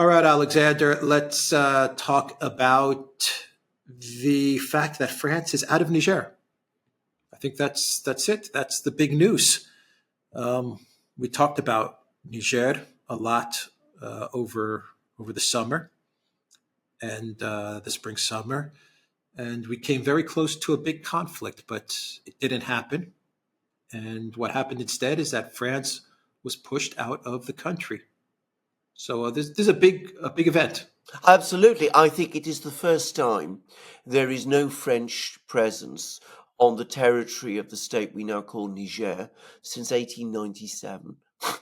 All right, Alexander, let's talk about the fact that France is out of Niger. I think that's it. That's the big news. We talked about Niger a lot over the summer and the spring summer, and we came very close to a big conflict, but it didn't happen. And what happened instead is that France was pushed out of the country. So this is a big event. Absolutely. I think it is the first time there is no French presence on the territory of the state we now call Niger since 1897.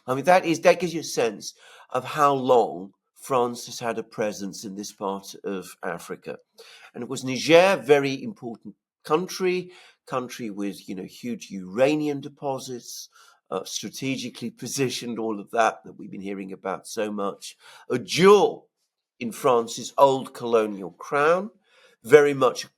I mean, that gives you a sense of how long France has had a presence in this part of Africa. And it was Niger, very important country with, huge uranium deposits, strategically positioned, all of that we've been hearing about so much. A jewel in France's old colonial crown, very much a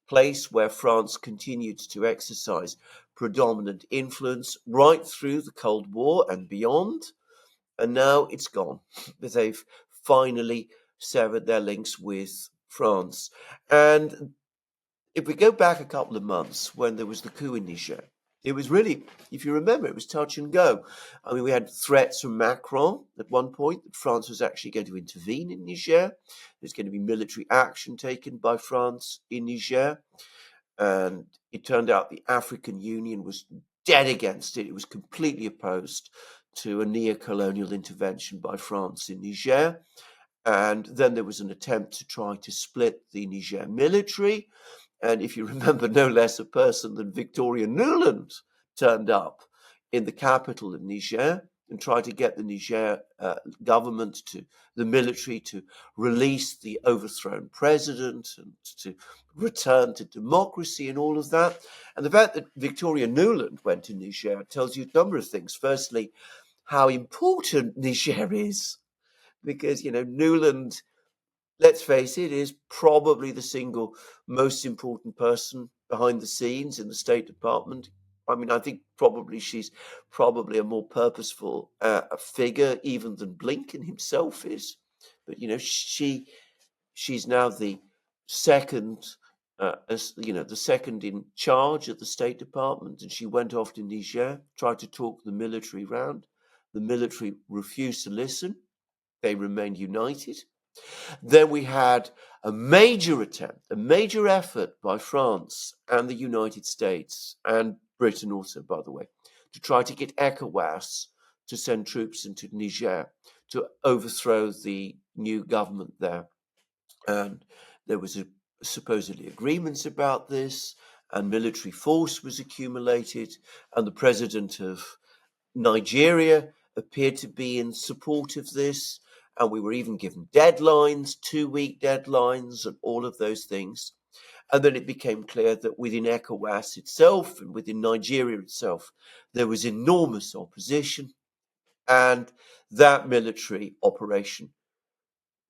place where France continued to exercise predominant influence right through the Cold War and beyond. And now it's gone. They've finally severed their links with France. And if we go back a couple of months when there was the coup in Niger, it was really, if you remember, it was touch and go. I mean, we had threats from Macron at one point that France was actually going to intervene in Niger. There's going to be military action taken by France in Niger. And it turned out the African Union was dead against it. It was completely opposed to a neo-colonial intervention by France in Niger. And then there was an attempt to try to split the Niger military. And if you remember, no less a person than Victoria Nuland turned up in the capital of Niger and tried to get the Niger government, the military, to release the overthrown president and to return to democracy and all of that. And the fact that Victoria Nuland went to Niger tells you a number of things. Firstly, how important Niger is, because, Nuland, let's face it, is probably the single most important person behind the scenes in the State Department. I mean, I think she's probably a more purposeful figure even than Blinken himself is. But she's now the second, the second in charge at the State Department, and she went off to Niger, tried to talk the military round. The military refused to listen. They remained united. Then we had a major attempt, a major effort by France and the United States, and Britain also, by the way, to try to get ECOWAS to send troops into Niger to overthrow the new government there. And there was supposedly agreements about this, and military force was accumulated, and the president of Nigeria appeared to be in support of this. And we were even given deadlines, 2-week deadlines, and all of those things. And then it became clear that within ECOWAS itself and within Nigeria itself, there was enormous opposition. And that military operation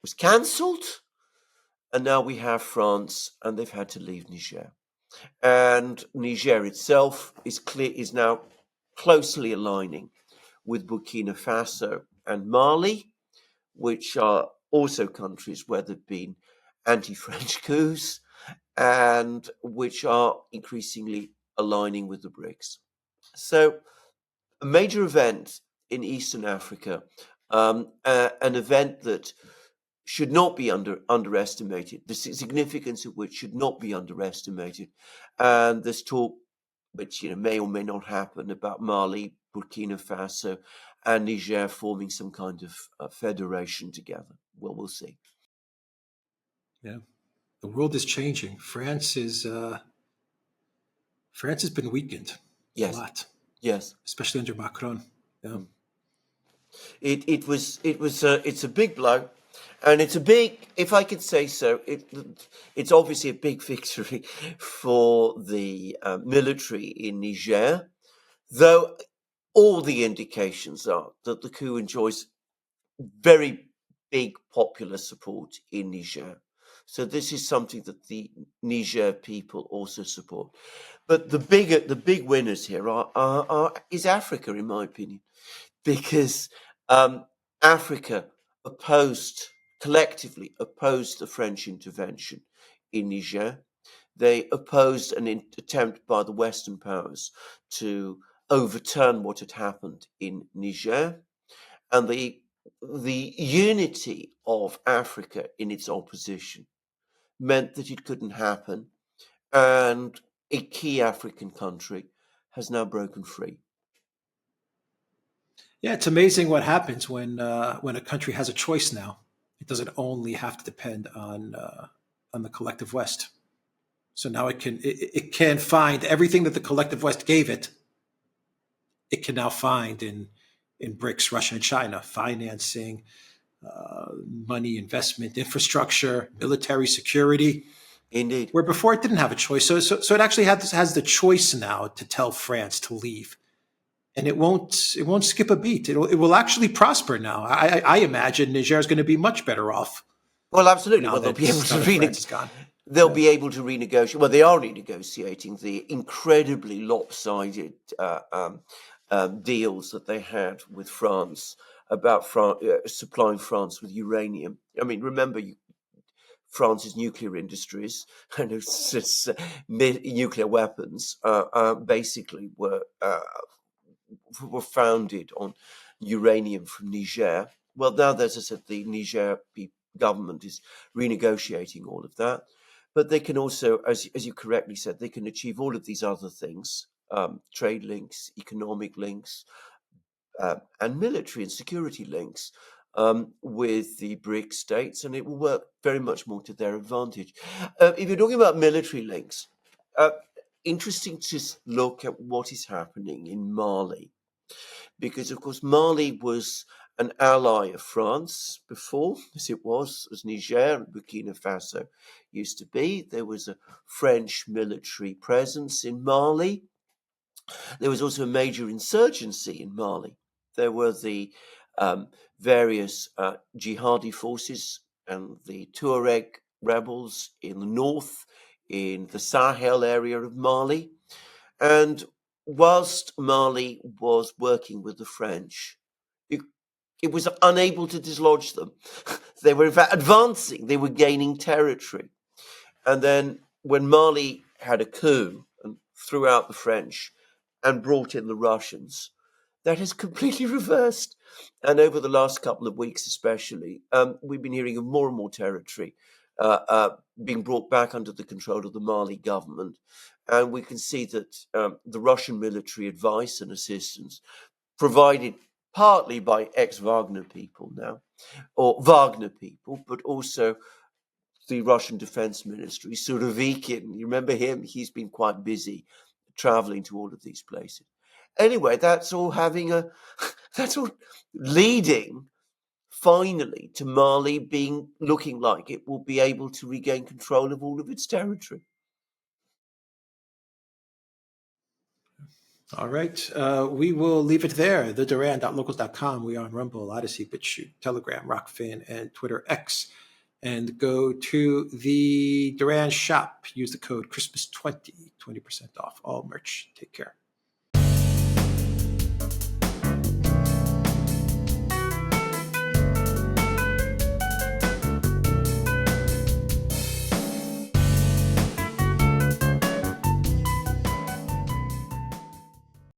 was cancelled. And now we have France, and they've had to leave Niger. And Niger itself is now closely aligning with Burkina Faso and Mali, which are also countries where there have been anti-French coups and which are increasingly aligning with the BRICS. So a major event in Eastern Africa, an event that should not be underestimated, the significance of which should not be underestimated. And there's talk, which may or may not happen, about Mali, Burkina Faso, and Niger forming some kind of federation together. Well, we'll see. Yeah, the world is changing. France has been weakened a lot. Yes, especially under Macron. Yeah. It's a big blow, and it's a big, if I could say so, it's obviously a big victory for the military in Niger, though all the indications are that the coup enjoys very big popular support in Niger. So this is something that the Niger people also support. But the big winners here is Africa, in my opinion, because Africa opposed collectively opposed the French intervention in Niger. They opposed an attempt by the Western powers to overturn what had happened in Niger, and the unity of Africa in its opposition meant that it couldn't happen, and a key African country has now broken free. Yeah, it's amazing what happens when a country has a choice now. It doesn't only have to depend on the collective West. So now it can find everything that the collective West gave it. It can now find in BRICS, Russia and China, financing, money, investment, infrastructure, military security. Indeed. Where before it didn't have a choice. So it actually has the choice now to tell France to leave, and it won't skip a beat. It will actually prosper now. I imagine Niger is going to be much better off Well, absolutely. now Well, they'll that be able to France is gone. they'll Yeah. be able to renegotiate. Well, they are renegotiating the incredibly lopsided deals that they had with France about supplying France with uranium. I mean, remember, France's nuclear industries and its nuclear weapons basically were founded on uranium from Niger. Well, now, as I said, the Niger government is renegotiating all of that. But they can also, as you correctly said, they can achieve all of these other things, trade links, economic links, and military and security links with the BRICS states, and it will work very much more to their advantage. If you're talking about military links, interesting to look at what is happening in Mali, because, of course, Mali was an ally of France before, as Niger and Burkina Faso used to be. There was a French military presence in Mali. There was also a major insurgency in Mali. There were the various jihadi forces and the Tuareg rebels in the north, in the Sahel area of Mali. And whilst Mali was working with the French, it was unable to dislodge them. They were, in fact, advancing. They were gaining territory. And then when Mali had a coup and threw out the French and brought in the Russians, that has completely reversed. And over the last couple of weeks especially, we've been hearing of more and more territory being brought back under the control of the Mali government. And we can see that the Russian military advice and assistance, provided partly by ex-Wagner people now, or Wagner people, but also the Russian Defense Ministry, Surovikin. You remember him? He's been quite busy traveling to all of these places. Anyway, that's all leading finally to Mali looking like it will be able to regain control of all of its territory. All right. We will leave it there. TheDuran.locals.com. We are on Rumble, ODYSEE, BitChute, Telegram, Rockfin, and Twitter X. And go to the Duran shop. Use the code Christmas20, 20% off all merch. Take care.